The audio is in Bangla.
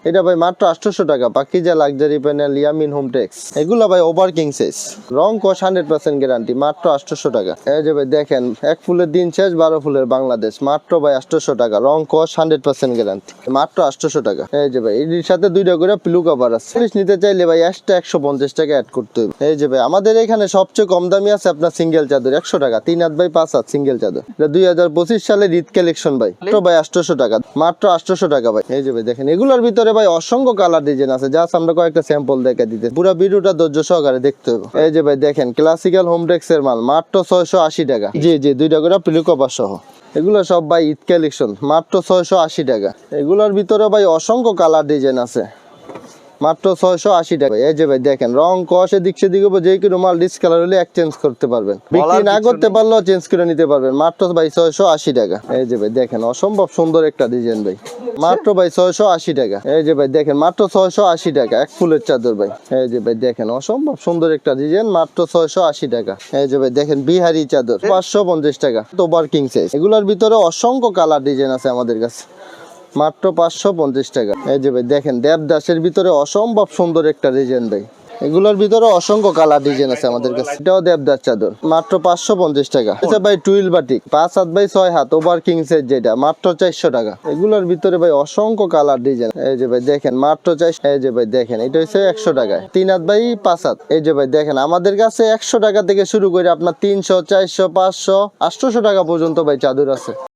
এটা ভাই মাত্র 800 টাকা। পাকিজা লাক্সারি প্যানেল, ইয়ামিন হোমটেক্স, এগুলো ভাই ওভার কিং সাইজ, রং কস 100% গ্যারান্টি, মাত্র 800 টাকা। এই যে ভাই দেখেন, এক ফুলের দিন শেষ, 12 ফুলের বাংলাদেশ, মাত্র ভাই 800 টাকা, রং কস 100% গ্যারান্টি, মাত্র 800 টাকা। এই যে ভাই এর সাথে দুইটা করে পিলো কভার আছে, নিতে চাইলে ভাই এক্সট্রা 150 টাকা অ্যাড করতে হবে। এই যে ভাই আমাদের এখানে সবচেয়ে কম দামি আছে আপনার সিঙ্গেল চাদর 100 টাকা, 3 হাত বাই 5 হাত সিঙ্গেল চাদর, এটা 2025 সালের ঈদ কালেকশন ভাই, মাত্র ভাই 800 টাকা, মাত্র 800 টাকা ভাই। এই যে ভাই দেখেন, এগুলোর ভিতরে ভাই অসংখ্য কালার ডিজাইন আছে, জাস্ট আমরা কয়েকটা স্যাম্পল দেখে দিতে, পুরো ভিডিওটা ধৈর্য সহকারে দেখতে হবে। এই যে ভাই দেখেন, ক্লাসিক্যাল হোমটেক্স এর মাল, মাত্র 680 টাকা। জি জি, দুইটা করে পিলো কভার সহ, এগুলো সব ভাই ঈদ কালেকশন, মাত্র 680 টাকা। এগুলোর ভিতরে ভাই অসংখ্য কালার ডিজাইন আছে, মাত্র 680 টাকা। এই যে ভাই দেখেন, রং কস এদিক সেদিক যে কোনো মাল ডিসকালার হলে এক্সচেঞ্জ করতে পারবেন, বিক্রি না করতে পারলেও চেঞ্জ করে নিতে পারবেন, মাত্র ভাই 680 টাকা। এই যে ভাই দেখেন, অসম্ভব সুন্দর একটা ডিজাইন ভাই, মাত্র ভাই 680 টাকা। এই যে ভাই দেখেন, মাত্র 680 টাকা, এক ফুলের চাদর ভাই। এই যে ভাই দেখেন, অসম্ভব সুন্দর একটা ডিজাইন, মাত্র 680 টাকা। এই যে ভাই দেখেন, বিহারি চাদর 550 টাকা, তো ওয়ার্কিং সাইজ, এগুলোর ভিতরে অসংখ্য কালার ডিজাইন আছে আমাদের কাছে, মাত্র 550 টাকা। এই যে ভাই দেখেন, দেবদাসের ভিতরে অসম্ভব সুন্দর একটা ডিজাইন ভাই, এগুলোর ভিতরে অসংখ্য কালার ডিজাইন আছে আমাদের কাছে, এটাও দেবদাস চাদর, মাত্র 550 টাকা। আচ্ছা ভাই, টুইল বাটিক 5 হাত বাই 6 হাত ওভার কিং সাইজ, যেটা মাত্র 400 টাকা। এগুলোর ভিতরে ভাই অসংখ্য কালার ডিজাইন। এই যে ভাই দেখেন, মাত্র 400। এই যে ভাই দেখেন, এটা হচ্ছে 100 টাকায়, 3 হাত বাই 5 হাত। এই যে ভাই দেখেন, আমাদের কাছে 100 টাকা থেকে শুরু করে আপনার 300, 400, 500, 800 টাকা পর্যন্ত ভাই চাদর আছে।